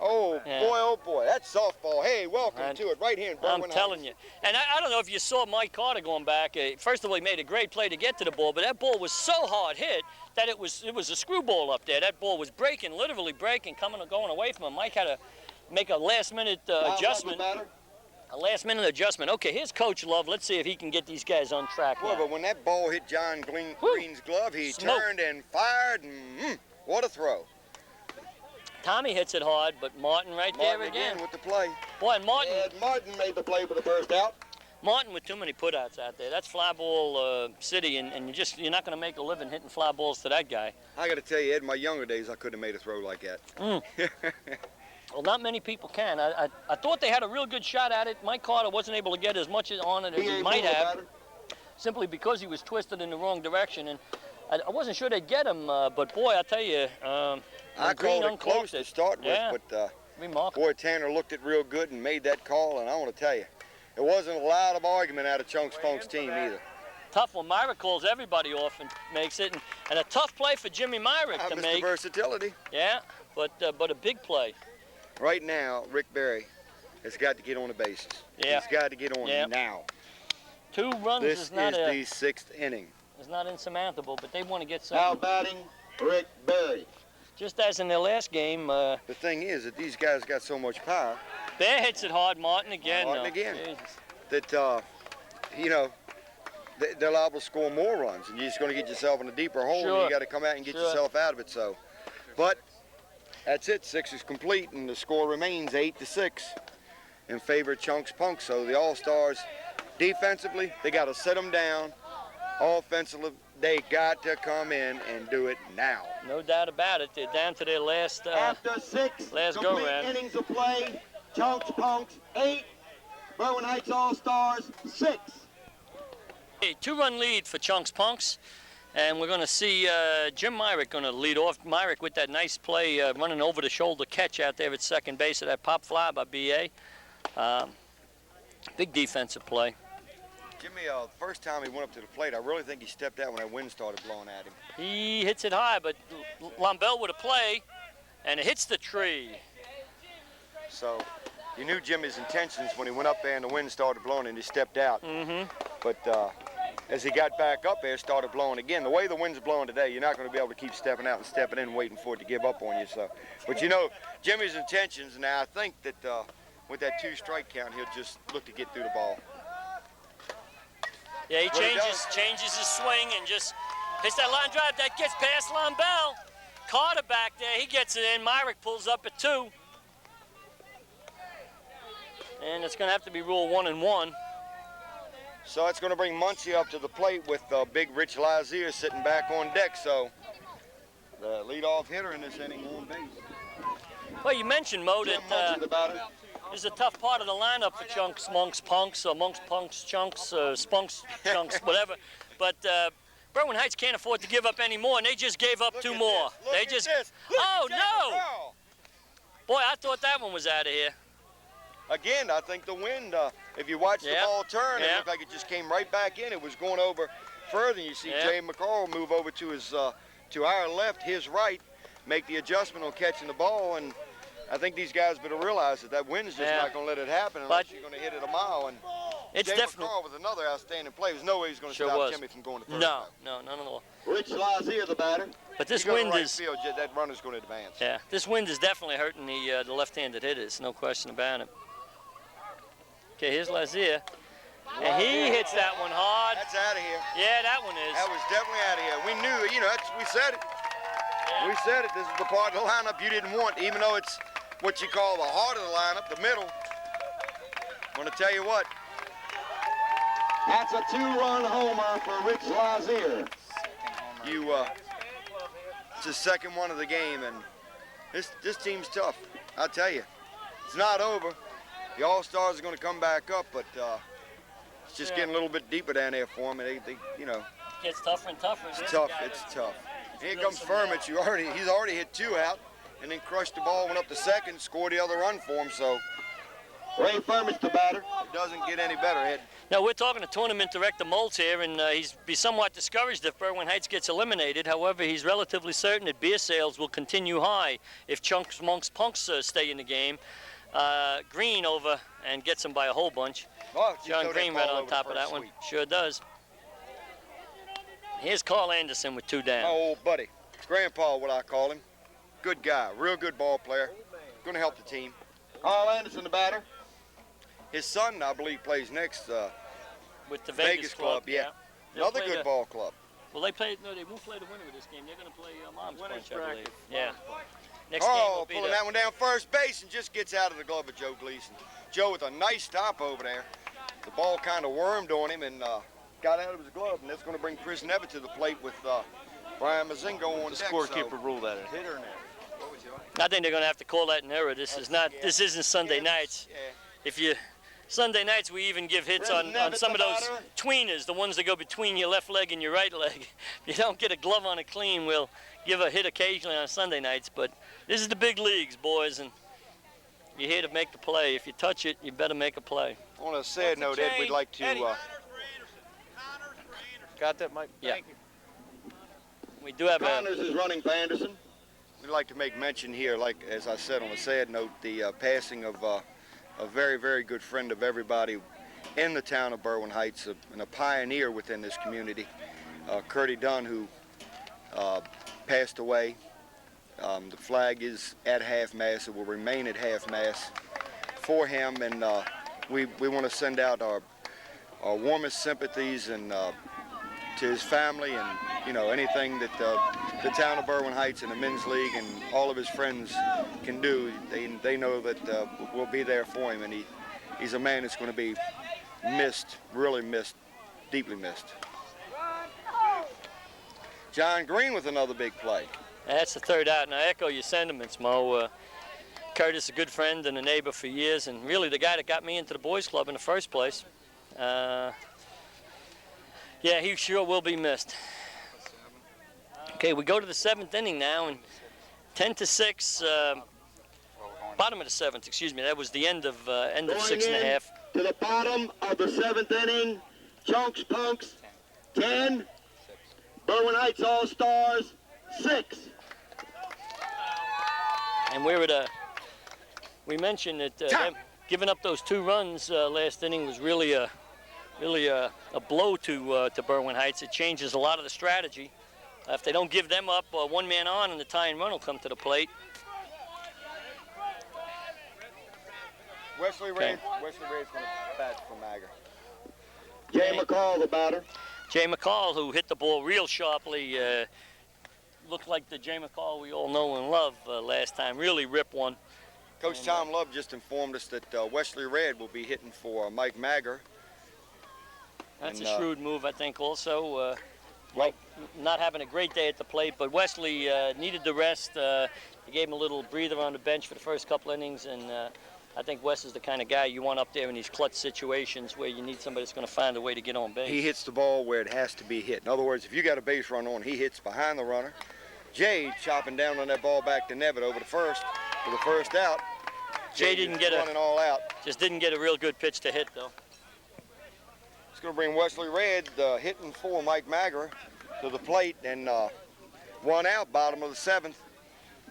Oh, boy, that's softball. Hey, welcome to it right here in Berwyn I'm telling you. And I don't know if you saw Mike Carter going back. First of all, he made a great play to get to the ball, but that ball was so hard hit that it was a screwball up there. That ball was breaking, literally breaking, coming and going away from him. Mike had to make a last-minute adjustment. A last-minute adjustment. Okay, here's Coach Love. Let's see if he can get these guys on track now. Well, but when that ball hit John Green's glove, he turned and fired, and what a throw. Tommy hits it hard, but Martin there again. With the play. Boy, and Martin. Ed Martin made the play for the first out. Martin with too many putouts out there. That's fly ball city, and you're not going to make a living hitting fly balls to that guy. I got to tell you, Ed, in my younger days, I couldn't have made a throw like that. Well, not many people can. I thought they had a real good shot at it. Mike Carter wasn't able to get as much on it as he might have, simply because he was twisted in the wrong direction. And I wasn't sure they'd get him, but boy, I tell you, I called it close to start with, but remarkable. Boy, Tanner looked it real good and made that call, and I want to tell you, it wasn't a lot of argument out of Chunks Punk's team either. Tough one. Myrick calls everybody off and makes it, and a tough play for Jimmy Myrick to make. Versatility. Yeah, but a big play. Right now, Rick Berry has got to get on the bases. Yeah. He's got to get on now. 2 runs this is not the 6th inning. It's not insurmountable, but they want to get some. Now batting, Rick Berry. Just as in their last game. The thing is that these guys got so much power. Bear hits it hard. Martin again. Jesus. That, you know, they're liable to score more runs, and you're just going to get yourself in a deeper hole, and you got to come out and get yourself out of it. So, but that's it. 6 is complete, and the score remains 8-6 in favor of Chunks Punks. So the All-Stars, defensively, they got to sit them down. Offensively, they got to come in and do it now. No doubt about it. They're down to their last After 6 last complete go-round. innings of play, Chunks Punks 8, Berwyn Heights All-Stars 6. A 2-run lead for Chunks Punks. And we're going to see Jim Myrick going to lead off. Myrick with that nice play, running over the shoulder catch out there at second base of that pop fly by B.A. Big defensive play. Jimmy, first time he went up to the plate, I really think he stepped out when that wind started blowing at him. He hits it high, but Lombell with a play, and it hits the tree. So you knew Jimmy's intentions when he went up there and the wind started blowing and he stepped out. But as he got back up there, it started blowing again. The way the wind's blowing today, you're not going to be able to keep stepping out and stepping in and waiting for it to give up on you. So, but you know, Jimmy's intentions, now I think that with that 2-strike count, he'll just look to get through the ball. Yeah, he changes his swing and just hits that line drive. That gets past Lombell. Carter back there, he gets it in. Myrick pulls up at 2. And it's going to have to be rule 1-1. So it's going to bring Muncie up to the plate with big Rich Lazier sitting back on deck. So the leadoff hitter in this inning on base. Well, you mentioned, Mo, that This is a tough part of the lineup for Chunks, Monks, Punks, or Monks, Punks, Chunks, Spunks, Chunks, whatever. But Berwyn Heights can't afford to give up any more, and they just gave up two more. They just. Oh no! Boy, I thought that one was out of here. Again, I think the wind, if you watch the ball turn, it looked like it just came right back in. It was going over further. You see Jay McCall move over to his to our left, his right, make the adjustment on catching the ball, and I think these guys better realize that that wind's just not going to let it happen unless you're going to hit it a mile. And it's Jay definitely McCall was another outstanding play. There's no way he's going to stop Jimmy from going to third. No, none at all. Rich Lazier, the batter. But this wind right is. Field, that runner's going to advance. Yeah, this wind is definitely hurting the left-handed hitters. No question about it. Okay, here's Lazier. And he hits that one hard. That's out of here. Yeah, that one is. That was definitely out of here. We knew, you know, we said it. Yeah. We said it. This is the part of the lineup you didn't want, even though it's what you call the heart of the lineup, the middle. I'm going to tell you what. That's a 2-run homer for Rich Lazier. It's his second one of the game, and this team's tough. I'll tell you. It's not over. The All-Stars are going to come back up, but it's just getting a little bit deeper down there for them. And they you know. It gets tougher and tougher. It's tough. It's tough. Here comes Furmich. He's already hit 2 out, and then crushed the ball, went up to second, scored the other run for him. So Ray Furmich, the batter. It doesn't get any better, Ed. Now, we're talking to Tournament Director Moltz here, and he's be somewhat discouraged if Berwyn Heights gets eliminated. However, he's relatively certain that beer sales will continue high if Chunks, Monks, Punks stay in the game. Green over and gets him by a whole bunch. Oh, John Green right on top of that one. Sure does. Here's Carl Anderson with 2 down. My old buddy. Grandpa, what I call him. Good guy. Real good ball player. Going to help the team. Carl Anderson, the batter. His son, I believe, plays next with the Vegas Club. Yeah. Another good ball club. Well, they won't play the winner of this game. They're going to play Mom's Punch, I believe. Yeah. Next Carl pulling that one down first base and just gets out of the glove of Joe Gleason. Joe with a nice stop over there. The ball kind of wormed on him and got out of his glove, and that's going to bring Chris Nevitt to the plate with Brian Mazingo on the deck. Scorekeeper ruled that a hit or an error. What would you like? I think they're going to have to call that an error. This isn't Sunday nights. Yeah. Sunday nights we even give hits on some of those tweeners, the ones that go between your left leg and your right leg. If you don't get a glove on it clean, we'll give a hit occasionally on Sunday nights. But this is the big leagues, boys, and you're here to make the play. If you touch it, you better make a play. On a sad note, Ed, we'd like to... Got that, Mike? Yeah. We do have Connors is running for Anderson. We'd like to make mention here, like as I said on a sad note, the passing of a very, very good friend of everybody in the town of Berwyn Heights and a pioneer within this community, Curdy Dunn, who passed away. The flag is at half-mast. It will remain at half-mast for him, and we want to send out our warmest sympathies and to his family, and you know, anything that the town of Berwyn Heights and the Men's League and all of his friends can do, they know that we'll be there for him, and he's a man that's going to be missed, really missed, deeply missed. John Green with another big play. That's the 3rd out, and I echo your sentiments, Mo. Curtis, a good friend and a neighbor for years, and really the guy that got me into the boys club in the first place. Yeah, he sure will be missed. Okay, we go to the 7th inning now, and 10-6, bottom of the 7th, excuse me. That was the end of 6 and a half. To the bottom of the 7th inning, Chunks Punks 10, Berwyn Heights All-Stars 6. And we mentioned that them giving up those 2 runs last inning was really a blow to Berwyn Heights. It changes a lot of the strategy. If they don't give them up, 1 man on, and the tying run will come to the plate. Wesley Ray's going to bat for Mager. Jay McCall, the batter. Jay McCall, who hit the ball real sharply, looked like the Jay McCall we all know and love last time. Really ripped one. Coach Tom Love just informed us that Wesley Red will be hitting for Mike Mager. That's a shrewd move, I think, also. Not having a great day at the plate, but Wesley needed the rest. He gave him a little breather on the bench for the first couple innings, and I think Wes is the kind of guy you want up there in these clutch situations where you need somebody that's going to find a way to get on base. He hits the ball where it has to be hit. In other words, if you got a base run on, he hits behind the runner. Jay chopping down on that ball back to Nevitt over the first for the first out. Jay didn't get running all out. Just didn't get a real good pitch to hit though. It's going to bring Wesley Red, hitting for Mike Magara, to the plate, and 1 out, bottom of the 7th.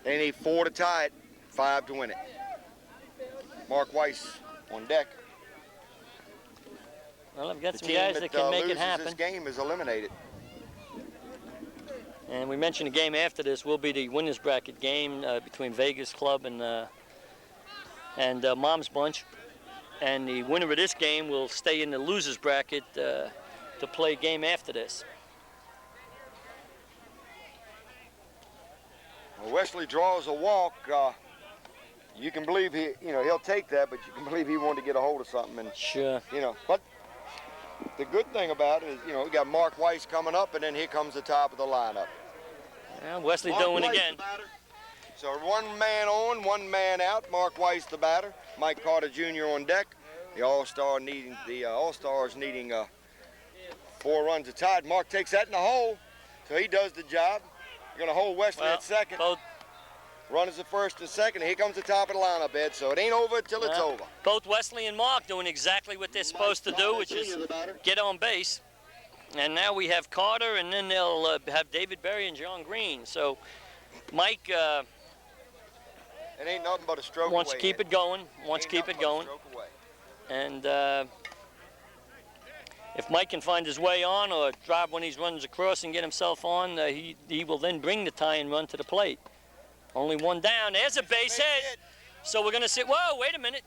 They need 4 to tie it, 5 to win it. Mark Weiss on deck. Well, I've got some guys that can make it happen. This game is eliminated. And we mentioned the game after this will be the winners bracket game between Vegas Club and Mom's Bunch. And the winner of this game will stay in the losers bracket to play game after this. Well, Wesley draws a walk. You can believe he'll take that, but you can believe he wanted to get a hold of something. And sure. But the good thing about it is, we got Mark Weiss coming up, and then here comes the top of the lineup. Well, Wesley doing again. So 1 man on, 1 man out. Mark Weiss the batter. Mike Carter Jr. on deck. The All-Stars needing 4 runs to tie. Mark takes that in the hole, so he does the job. You're going to hold Wesley at second. Runners at first and second. Here comes the top of the lineup, Ed. So it ain't over until it's over. Both Wesley and Mark doing exactly what they're supposed to do, which is get on base. And now we have Carter, and then they'll have David Berry and John Green. So Mike it ain't nothing but a stroke wants away, to keep Ed. it going. Wants to keep it going. And if Mike can find his way on or drive when he runs across and get himself on, he will then bring the tie-in run to the plate. Only 1 down. There's a base hit. So we're going to say, whoa, wait a minute.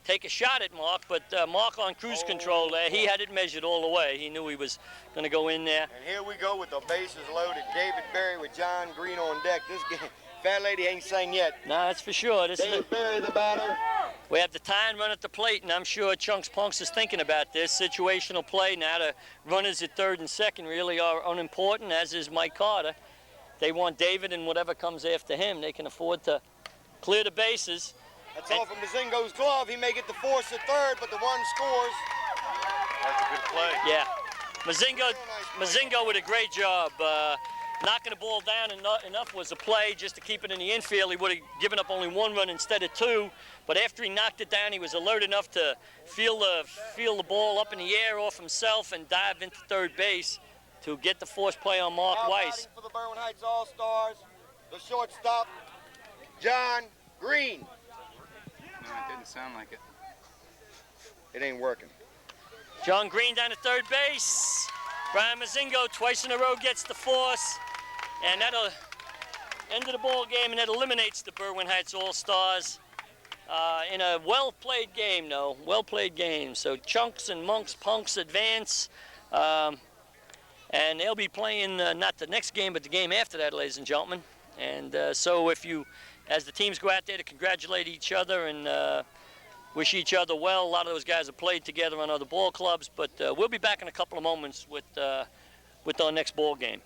Take a shot at Mark, but Mark on cruise control there. He had it measured all the way. He knew he was going to go in there. And here we go with the bases loaded. David Berry with John Green on deck. This game, Fat Lady ain't sang yet. No, that's for sure. David Berry, the batter. We have the tie-in run at the plate, and I'm sure Chunks Punks is thinking about this. Situational play. Now the runners at third and second really are unimportant, as is Mike Carter. They want David and whatever comes after him. They can afford to clear the bases. That's all from Mazingo's glove. He may get the force at third, but the one scores. That's a good play. Yeah. Mazingo with a great job. Knocking the ball down enough was a play just to keep it in the infield. He would have given up only 1 run instead of 2. But after he knocked it down, he was alert enough to feel the ball up in the air off himself and dive into third base to get the force play on Mark Weiss. For the Berwyn Heights All-Stars, the shortstop, John Green. No, it didn't sound like it. It ain't working. John Green down to third base. Brian Mazingo twice in a row gets the force, and that'll end of the ball game, and that eliminates the Berwyn Heights All-Stars in a well-played game, though. Well-played game. So Chunks and Punks advance. And they'll be playing not the next game, but the game after that, ladies and gentlemen. And so as the teams go out there to congratulate each other and wish each other well, a lot of those guys have played together on other ball clubs, but we'll be back in a couple of moments with our next ball game.